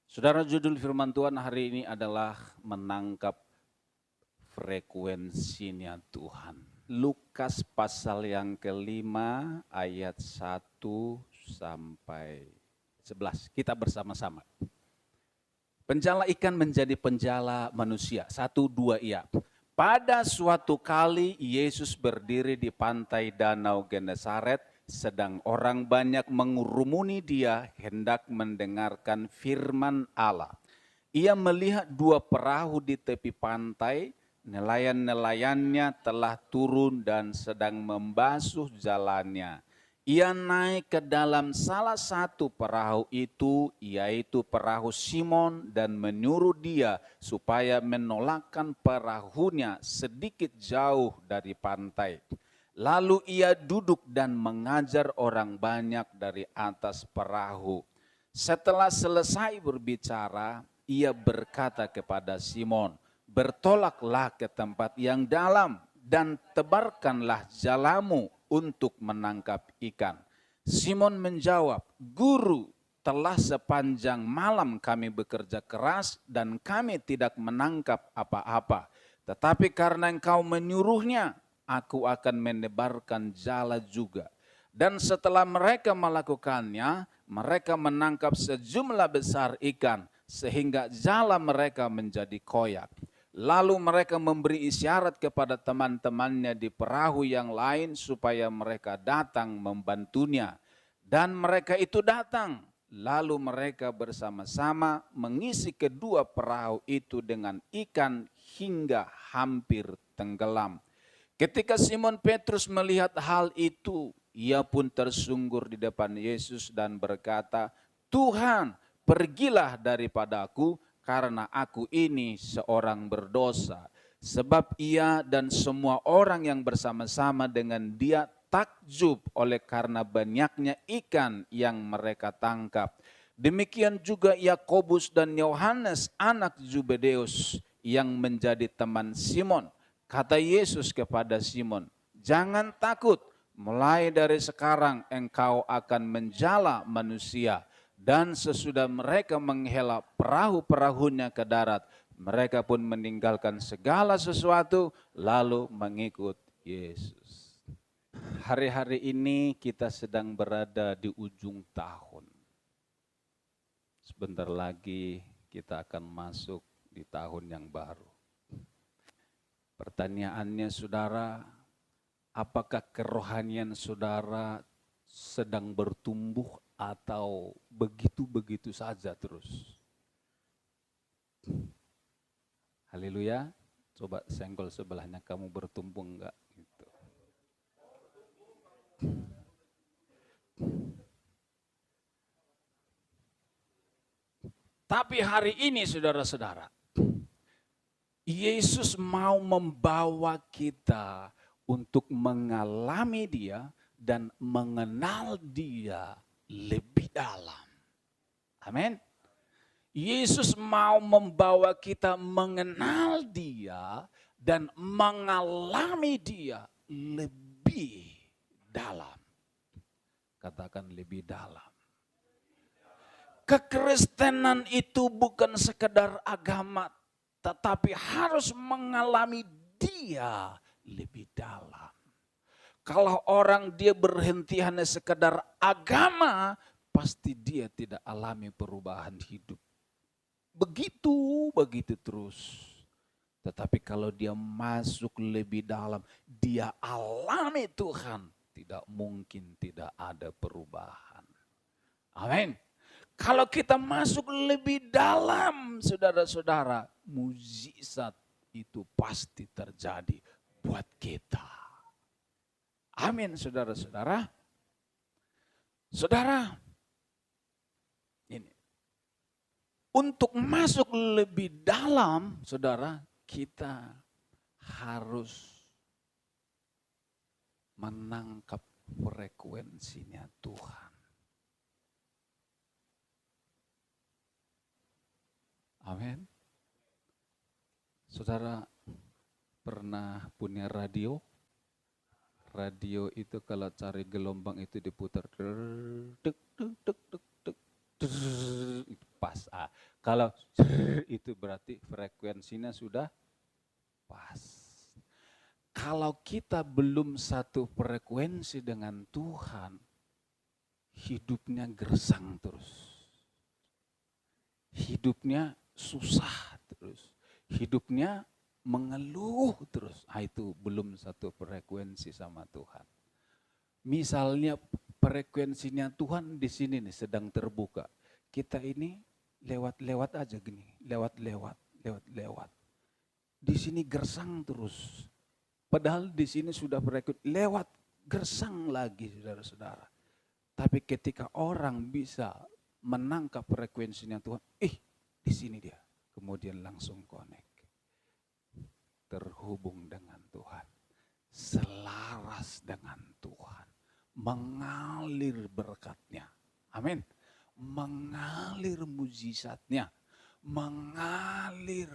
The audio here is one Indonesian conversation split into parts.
Saudara, judul firman Tuhan hari ini adalah menangkap frekuensinya Tuhan. Lukas pasal yang kelima ayat 1 sampai 11. Kita bersama-sama. Penjala ikan menjadi penjala manusia. 1, 2, iya. Pada suatu kali Yesus berdiri di pantai Danau Genesaret, sedang orang banyak mengurumuni dia hendak mendengarkan firman Allah. Ia melihat 2 perahu di tepi pantai, nelayan-nelayannya telah turun dan sedang membasuh jalannya. Ia naik ke dalam salah satu perahu itu, yaitu perahu Simon, dan menyuruh dia supaya menolakkan perahunya sedikit jauh dari pantai. Lalu ia duduk dan mengajar orang banyak dari atas perahu. Setelah selesai berbicara, ia berkata kepada Simon, "Bertolaklah ke tempat yang dalam dan tebarkanlah jalamu untuk menangkap ikan." Simon menjawab, "Guru, telah sepanjang malam kami bekerja keras dan kami tidak menangkap apa-apa. Tetapi karena engkau menyuruhnya, aku akan menebarkan jala juga." Dan setelah mereka melakukannya, mereka menangkap sejumlah besar ikan, sehingga jala mereka menjadi koyak. Lalu mereka memberi isyarat kepada teman-temannya di perahu yang lain supaya mereka datang membantunya. Dan mereka itu datang. Lalu mereka bersama-sama mengisi kedua perahu itu dengan ikan hingga hampir tenggelam. Ketika Simon Petrus melihat hal itu, ia pun tersungkur di depan Yesus dan berkata, "Tuhan, pergilah daripadaku, karena aku ini seorang berdosa." Sebab ia dan semua orang yang bersama-sama dengan dia takjub oleh karena banyaknya ikan yang mereka tangkap. Demikian juga Yakobus dan Yohanes anak Zebedeus yang menjadi teman Simon. Kata Yesus kepada Simon, "Jangan takut, mulai dari sekarang engkau akan menjala manusia." Dan sesudah mereka menghela perahu-perahunya ke darat, mereka pun meninggalkan segala sesuatu lalu mengikut Yesus. Hari-hari ini kita sedang berada di ujung tahun. Sebentar lagi kita akan masuk di tahun yang baru. Pertanyaannya saudara, apakah kerohanian saudara sedang bertumbuh atau begitu-begitu saja terus? Haleluya. Coba senggol sebelahnya, kamu bertumbuh enggak? Gitu. Tapi hari ini saudara-saudara, Yesus mau membawa kita untuk mengalami dia dan mengenal dia lebih dalam. Amin. Yesus mau membawa kita mengenal dia dan mengalami dia lebih dalam. Katakan lebih dalam. Kekristenan itu bukan sekedar agama, tetapi harus mengalami dia lebih dalam. Kalau orang dia berhenti hanya sekedar agama, pasti dia tidak alami perubahan hidup. Begitu terus. Tetapi kalau dia masuk lebih dalam, dia alami Tuhan, tidak mungkin tidak ada perubahan. Amin. Kalau kita masuk lebih dalam, saudara-saudara, mukjizat itu pasti terjadi buat kita. Amin, saudara-saudara. Saudara, ini untuk masuk lebih dalam, saudara, kita harus menangkap frekuensinya Tuhan. Amin. Saudara pernah punya radio? radio itu kalau cari gelombang itu diputar, dek, dek, dek, dek, dek, itu pas. Kalau itu berarti frekuensinya sudah pas. Kalau kita belum satu frekuensi dengan Tuhan, hidupnya gersang terus. Hidupnya susah terus. Hidupnya mengeluh terus. Itu belum satu frekuensi sama Tuhan. Misalnya frekuensinya Tuhan di sini nih sedang terbuka. Kita ini lewat-lewat aja gini, lewat-lewat. Di sini gersang terus. Padahal di sini sudah frekuensi, lewat gersang lagi saudara-saudara. Tapi ketika orang bisa menangkap frekuensinya Tuhan, di sini dia, kemudian langsung connect, terhubung dengan Tuhan, selaras dengan Tuhan, mengalir berkatnya, amin, mengalir mujizatnya, mengalir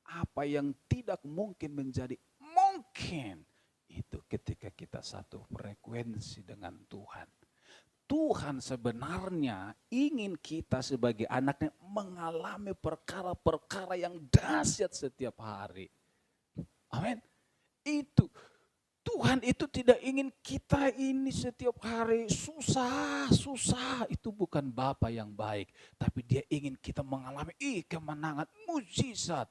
apa yang tidak mungkin menjadi mungkin. Itu ketika kita satu frekuensi dengan Tuhan. Tuhan sebenarnya ingin kita sebagai anaknya mengalami perkara-perkara yang dahsyat setiap hari. Amin. Itu Tuhan itu tidak ingin kita ini setiap hari susah. Itu bukan Bapa yang baik. Tapi dia ingin kita mengalami kemenangan, mujizat.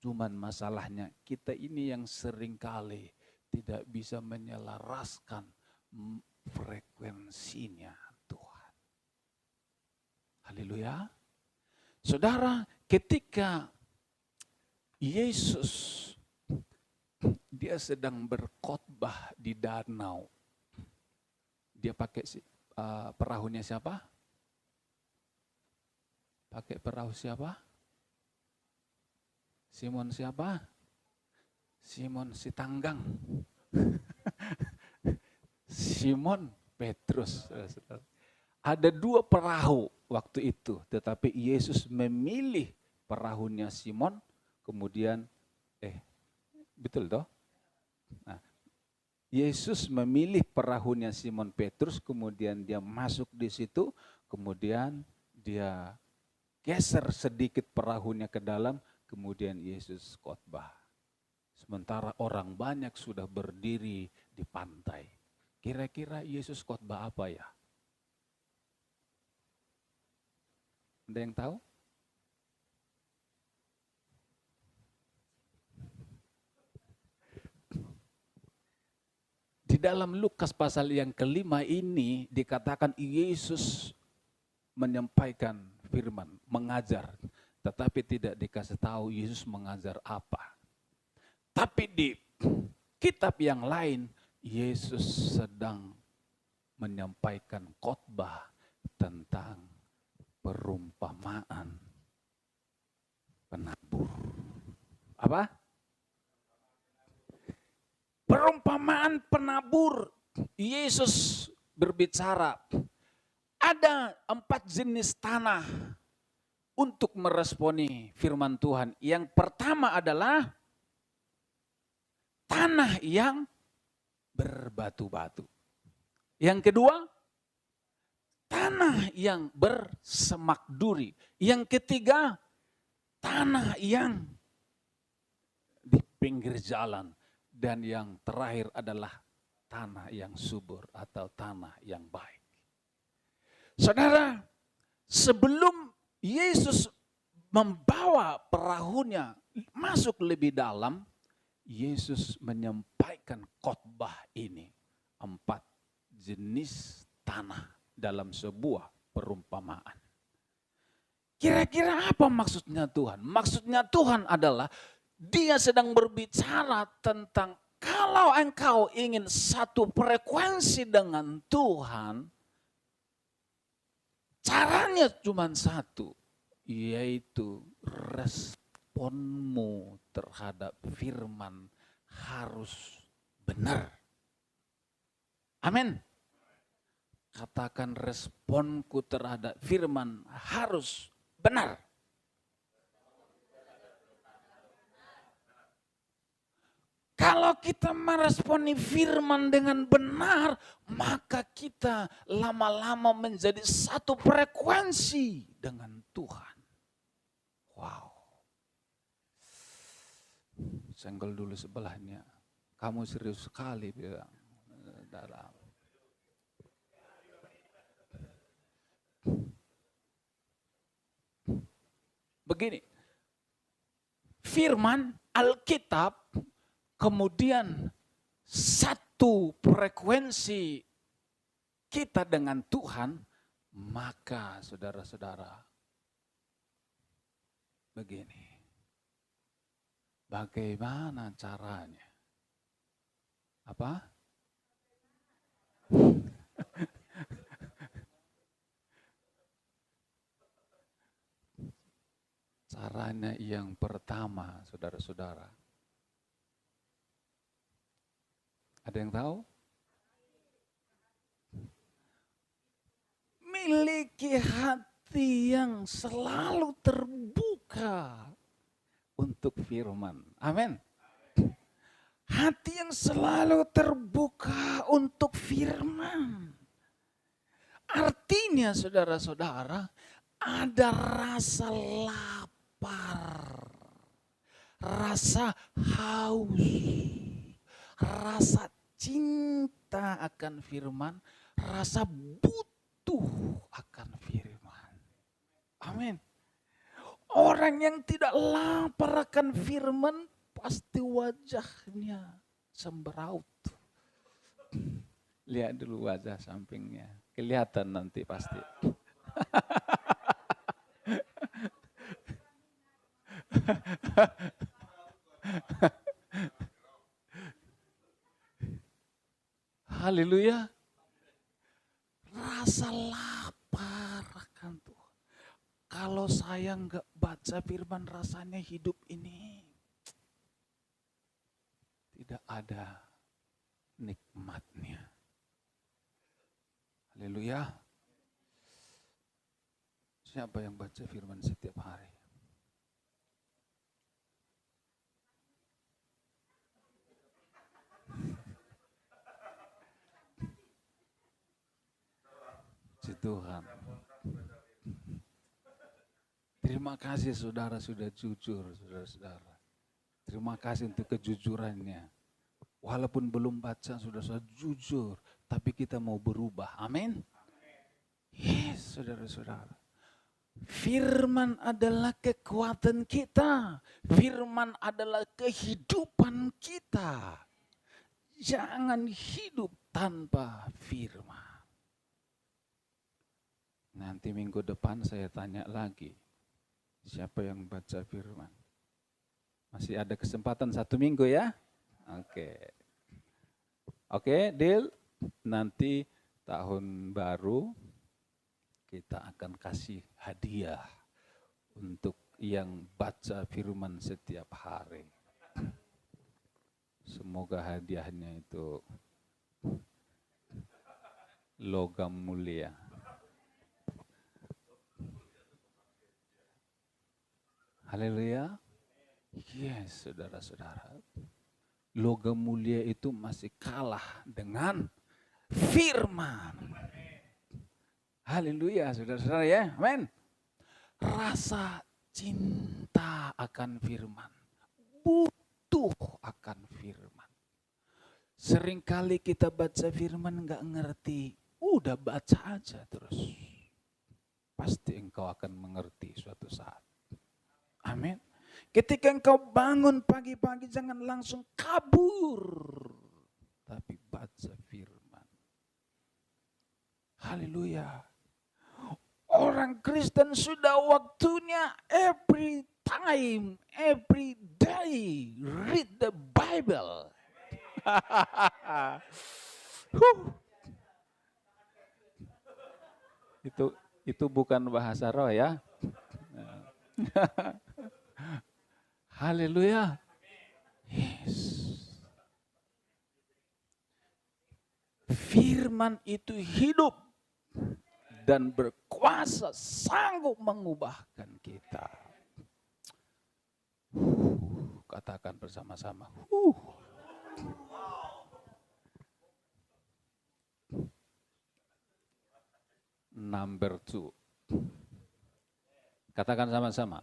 Cuman masalahnya kita ini yang seringkali tidak bisa menyelaraskan frekuensinya Tuhan. Haleluya. Saudara, ketika Yesus dia sedang berkhotbah di danau, dia pakai perahunya siapa? Pakai perahu siapa? Simon siapa? Simon si tanggang. Simon Petrus. Ada dua perahu waktu itu, tetapi Yesus memilih perahunya Simon, kemudian betul toh? Nah, Yesus memilih perahunya Simon Petrus, kemudian dia masuk di situ, kemudian dia geser sedikit perahunya ke dalam, kemudian Yesus khotbah. Sementara orang banyak sudah berdiri di pantai. Kira-kira Yesus khotbah apa ya? Ada yang tahu? Di dalam Lukas pasal yang ke-5 ini dikatakan Yesus menyampaikan firman, mengajar. Tetapi tidak dikasih tahu Yesus mengajar apa. Tapi di kitab yang lain, Yesus sedang menyampaikan khotbah tentang perumpamaan penabur. Apa? Perumpamaan penabur. Yesus berbicara, ada 4 jenis tanah untuk meresponi firman Tuhan. Yang pertama adalah tanah yang berbatu-batu. Yang kedua, tanah yang bersemak duri. Yang ketiga, tanah yang di pinggir jalan. Dan yang terakhir adalah tanah yang subur atau tanah yang baik. Saudara, sebelum Yesus membawa perahunya masuk lebih dalam, Yesus menyampaikan khotbah ini, 4 jenis tanah dalam sebuah perumpamaan. Kira-kira apa maksudnya Tuhan? Maksudnya Tuhan adalah dia sedang berbicara tentang kalau engkau ingin satu frekuensi dengan Tuhan, caranya cuma satu, yaitu responmu terhadap firman harus benar. Amin. Katakan, responku terhadap firman harus benar. Kalau kita meresponi firman dengan benar, maka kita lama-lama menjadi satu frekuensi dengan Tuhan. Wow. Senggol dulu sebelahnya. Kamu serius sekali bilang. Dalam. Begini. Firman Alkitab kemudian satu frekuensi kita dengan Tuhan, maka saudara-saudara, begini. Bagaimana caranya? Apa? Caranya yang pertama, saudara-saudara. Ada yang tahu? Miliki hati yang selalu terbuka untuk firman. Amin. Hati yang selalu terbuka untuk firman. Artinya saudara-saudara, ada rasa lapar, rasa haus, rasa cinta akan firman, rasa butuh akan firman. Amin. Orang yang tidak lapar akan firman, pasti wajahnya semberaut. Lihat dulu wajah sampingnya, kelihatan nanti pasti. Haleluya. Rasa lapar akan Tuhan. Kalau saya enggak baca firman, rasanya hidup ini tidak ada nikmatnya. Haleluya. Siapa yang baca firman setiap hari? Puji Tuhan. Terima kasih saudara sudah jujur, saudara-saudara. Terima kasih untuk kejujurannya. Walaupun belum baca, sudah jujur. Tapi kita mau berubah. Amin. Yes, saudara-saudara. Firman adalah kekuatan kita. Firman adalah kehidupan kita. Jangan hidup tanpa firman. Nanti minggu depan saya tanya lagi. Siapa yang baca firman? Masih ada kesempatan 1 minggu ya? Oke, deal. Nanti tahun baru kita akan kasih hadiah untuk yang baca firman setiap hari. Semoga hadiahnya itu logam mulia. Haleluya. Yes, saudara-saudara. Logam mulia itu masih kalah dengan firman. Haleluya, saudara-saudara ya. Amin. Rasa cinta akan firman. Butuh akan firman. Seringkali kita baca firman enggak ngerti. Udah baca aja terus. Pasti engkau akan mengerti suatu saat. Amin. Ketika engkau bangun pagi-pagi jangan langsung kabur. Tapi baca firman. Haleluya. Orang Kristen sudah waktunya every time, every day read the Bible. Itu bukan bahasa roh ya. Haleluya. Yes. Firman itu hidup dan berkuasa, sanggup mengubahkan kita. Katakan bersama-sama. number two. Katakan sama-sama,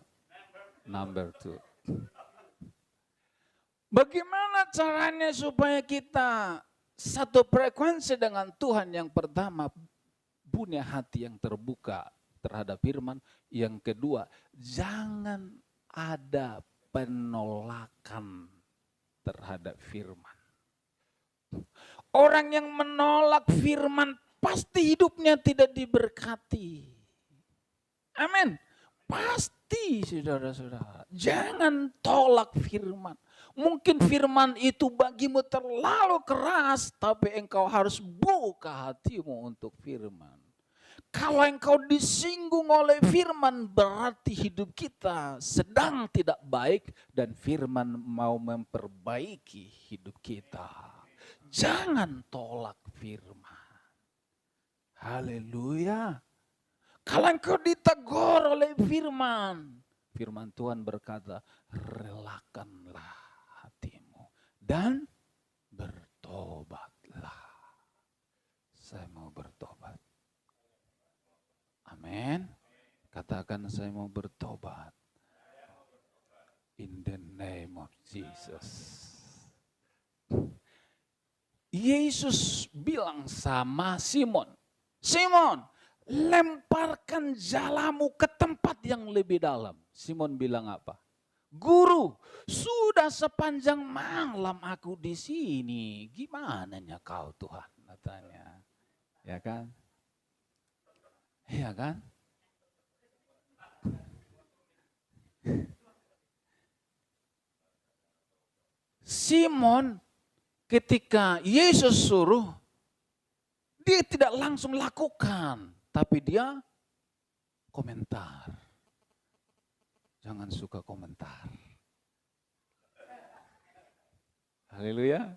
number two. Bagaimana caranya supaya kita satu frekuensi dengan Tuhan? Yang pertama, punya hati yang terbuka terhadap firman. Yang kedua, jangan ada penolakan terhadap firman. Orang yang menolak firman pasti hidupnya tidak diberkati. Amin. Pasti, saudara-saudara. Jangan tolak firman. Mungkin firman itu bagimu terlalu keras, tapi engkau harus buka hatimu untuk firman. Kalau engkau disinggung oleh firman, berarti hidup kita sedang tidak baik dan firman mau memperbaiki hidup kita. Jangan tolak firman. Haleluya. Kalau engkau ditegur oleh firman, firman Tuhan berkata, relakanlah hatimu dan bertobatlah. Saya mau bertobat. Amin. Katakan, saya mau bertobat. In the name of Jesus. Yesus bilang sama Simon, Simon, lemparkan jalamu ke tempat yang lebih dalam. Simon bilang apa? Guru, sudah sepanjang malam aku di sini. Gimana kau Tuhan? Katanya. Ya kan? Ya kan? Simon ketika Yesus suruh, dia tidak langsung lakukan, tapi dia komentar. Jangan suka komentar. Haleluya.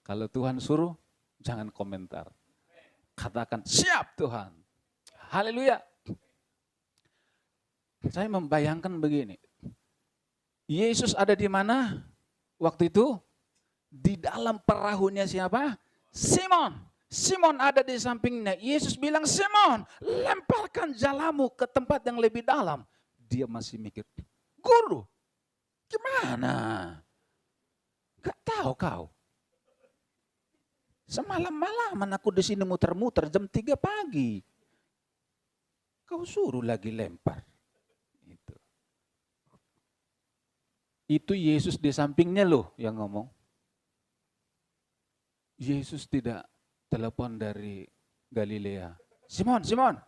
Kalau Tuhan suruh, jangan komentar. Katakan, siap Tuhan. Haleluya. Saya membayangkan begini. Yesus ada di mana waktu itu? Di dalam perahunya siapa? Simon. Simon ada di sampingnya. Yesus bilang, Simon, lemparkan jalamu ke tempat yang lebih dalam. Dia masih mikir, Guru, gimana? Gak tahu kau. Semalam-malaman aku di sini muter-muter jam 3 pagi. Kau suruh lagi lempar. Itu Yesus di sampingnya loh yang ngomong. Yesus tidak telepon dari Galilea. Simon, Simon,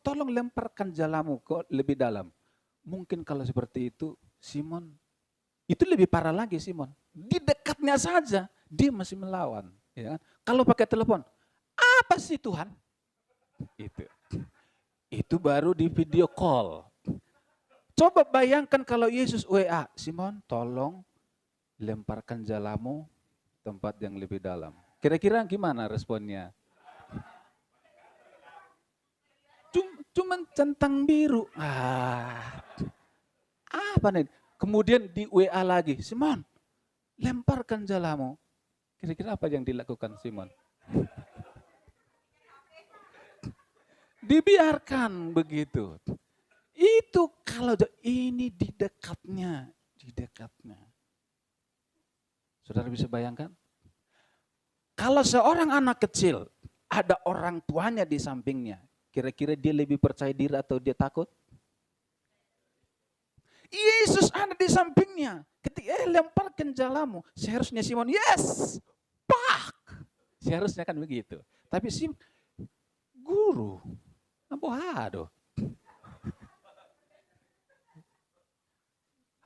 tolong lemparkan jalamu ke lebih dalam. Mungkin kalau seperti itu, Simon, itu lebih parah lagi Simon. Di dekatnya saja, dia masih melawan. Ya kan? Kalau pakai telepon, apa sih Tuhan? Itu baru di video call. Coba bayangkan kalau Yesus WA, Simon tolong lemparkan jalamu tempat yang lebih dalam. Kira-kira gimana responnya? Cuman centang biru. Apa nih? Kemudian di WA lagi, Simon lemparkan jalamu. Kira-kira apa yang dilakukan Simon? Dibiarkan begitu. Itu kalau ini di dekatnya. Saudara bisa bayangkan? Kalau seorang anak kecil, ada orang tuanya di sampingnya, kira-kira dia lebih percaya diri atau dia takut? Yesus ada di sampingnya. Ketika lemparkan jalamu, seharusnya Simon, yes, pak. Seharusnya kan begitu. Tapi Guru, aduh.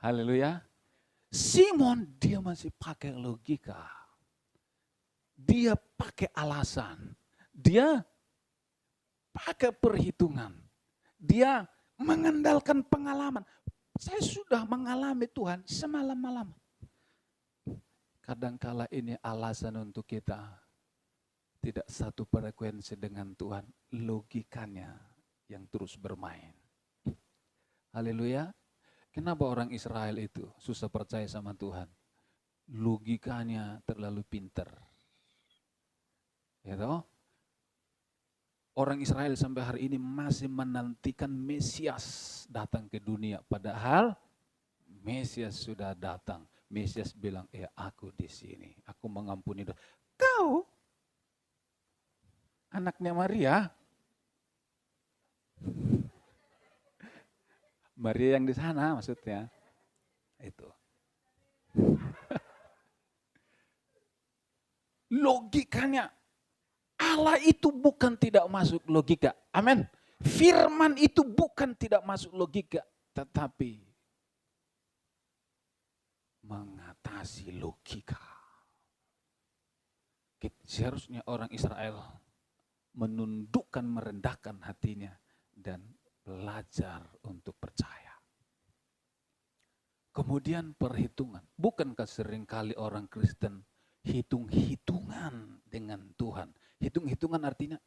Haleluya. Simon dia masih pakai logika. Dia pakai alasan. Dia pakai perhitungan. Dia mengandalkan pengalaman. Saya sudah mengalami Tuhan semalam-malam. Kadangkala ini alasan untuk kita tidak satu frekuensi dengan Tuhan. Logikanya yang terus bermain. Haleluya. Kenapa orang Israel itu susah percaya sama Tuhan? Logikanya terlalu pinter. Ya toh? Orang Israel sampai hari ini masih menantikan Mesias datang ke dunia. Padahal Mesias sudah datang. Mesias bilang, ya aku di sini. Aku mengampuni dosa. Kau, anaknya Maria. Maria yang di sana maksudnya. Itu. Logikanya, Allah itu bukan tidak masuk logika. Amin. Firman itu bukan tidak masuk logika. Tetapi mengatasi logika. Seharusnya orang Israel menundukkan, merendahkan hatinya dan belajar untuk percaya. Kemudian perhitungan. Bukankah seringkali orang Kristen hitung-hitungan dengan Tuhan? Hitung-hitungan artinya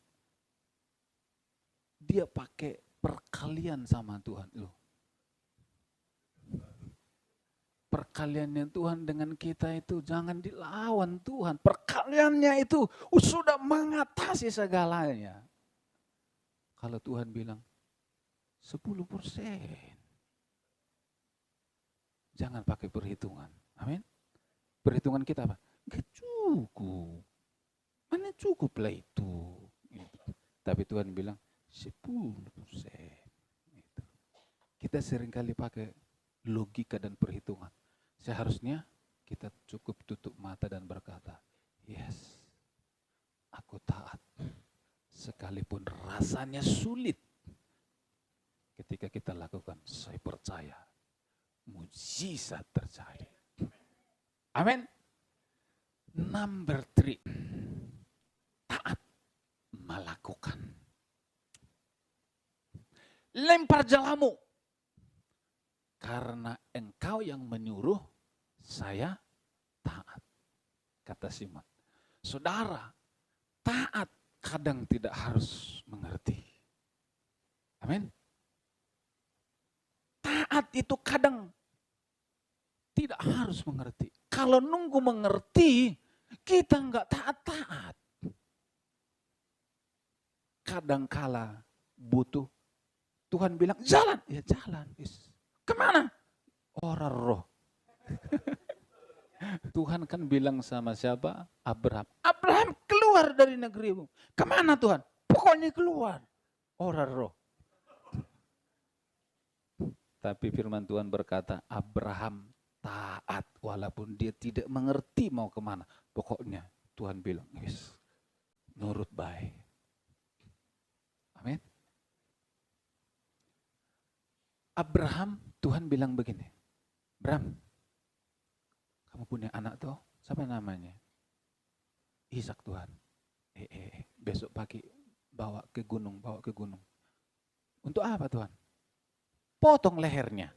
dia pakai perkalian sama Tuhan. Loh. Perkaliannya Tuhan dengan kita itu jangan dilawan Tuhan. Perkaliannya itu sudah mengatasi segalanya. Kalau Tuhan bilang 10%. Jangan pakai perhitungan. Amin. Perhitungan kita apa? Gak cukup. Mana cukup lah itu. Gitu. Tapi Tuhan bilang 10%. Gitu. Kita seringkali pakai logika dan perhitungan. Seharusnya kita cukup tutup mata dan berkata, yes, aku taat. Sekalipun rasanya sulit. Ketika kita lakukan, saya percaya mujizat terjadi. Amin. Number 3. Taat melakukan. Lempar jalamu. Karena engkau yang menyuruh, saya taat. Kata Simon. Saudara, taat kadang tidak harus mengerti. Amin. Taat itu kadang tidak harus mengerti. Kalau nunggu mengerti, kita enggak taat-taat. Kadangkala butuh, Tuhan bilang jalan, ya jalan. Kemana? Orang roh. Tuhan kan bilang sama siapa? Abraham. Abraham keluar dari negerimu. Kemana Tuhan? Pokoknya keluar. Orang roh. Tapi firman Tuhan berkata, Abraham taat walaupun dia tidak mengerti mau kemana. Pokoknya Tuhan bilang, yes, nurut baik. Amin. Abraham, Tuhan bilang begini, Abraham, kamu punya anak tuh, siapa namanya? Ishak Tuhan. Besok pagi bawa ke gunung. Untuk apa Tuhan? Potong lehernya.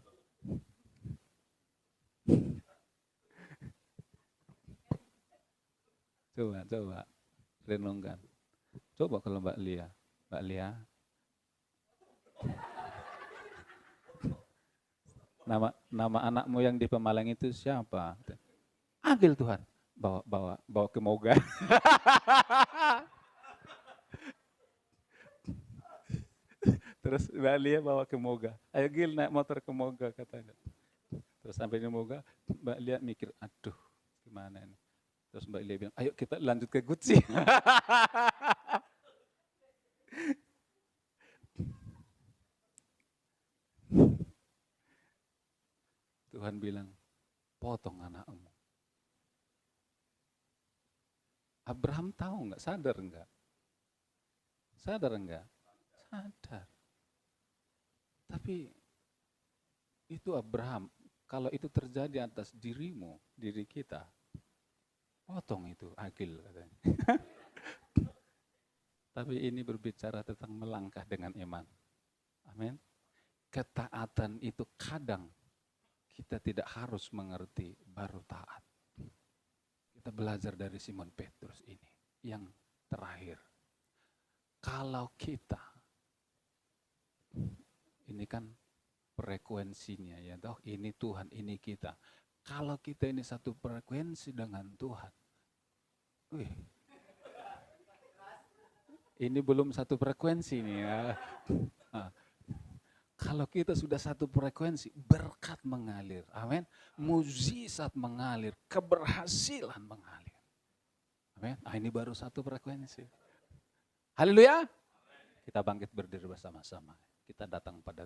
Coba renungkan. Coba kalau Mbak Lia. Nama anakmu yang di Pemalang itu siapa? Agil Tuhan. Bawa ke Moga. Terus Mbak Lia bawa ke Moga. Ayo Gil naik motor ke Moga katanya. Terus sampai di Moga, Mbak Lia mikir, aduh gimana ini. Terus Mbak Lia bilang, ayo kita lanjut ke Gucci. Tuhan bilang, potong anakmu. Abraham tahu nggak? Sadar nggak? Sadar nggak? Sadar. Tapi itu Abraham, kalau itu terjadi atas dirimu, diri kita, potong itu, Agil katanya. Tapi ini berbicara tentang melangkah dengan iman. Amin. Ketaatan itu kadang kita tidak harus mengerti baru taat. Kita belajar dari Simon Petrus ini. Yang terakhir, kalau kita, ini kan frekuensinya ya, toh ini Tuhan, ini kita. Kalau kita ini satu frekuensi dengan Tuhan, Ini belum satu frekuensi nih ya. Nah, kalau kita sudah satu frekuensi, berkat mengalir. Amin. Mukjizat mengalir, keberhasilan mengalir. Amin. Ah, ini baru satu frekuensi. Haleluya. Kita bangkit berdiri bersama-sama. Kita datang pada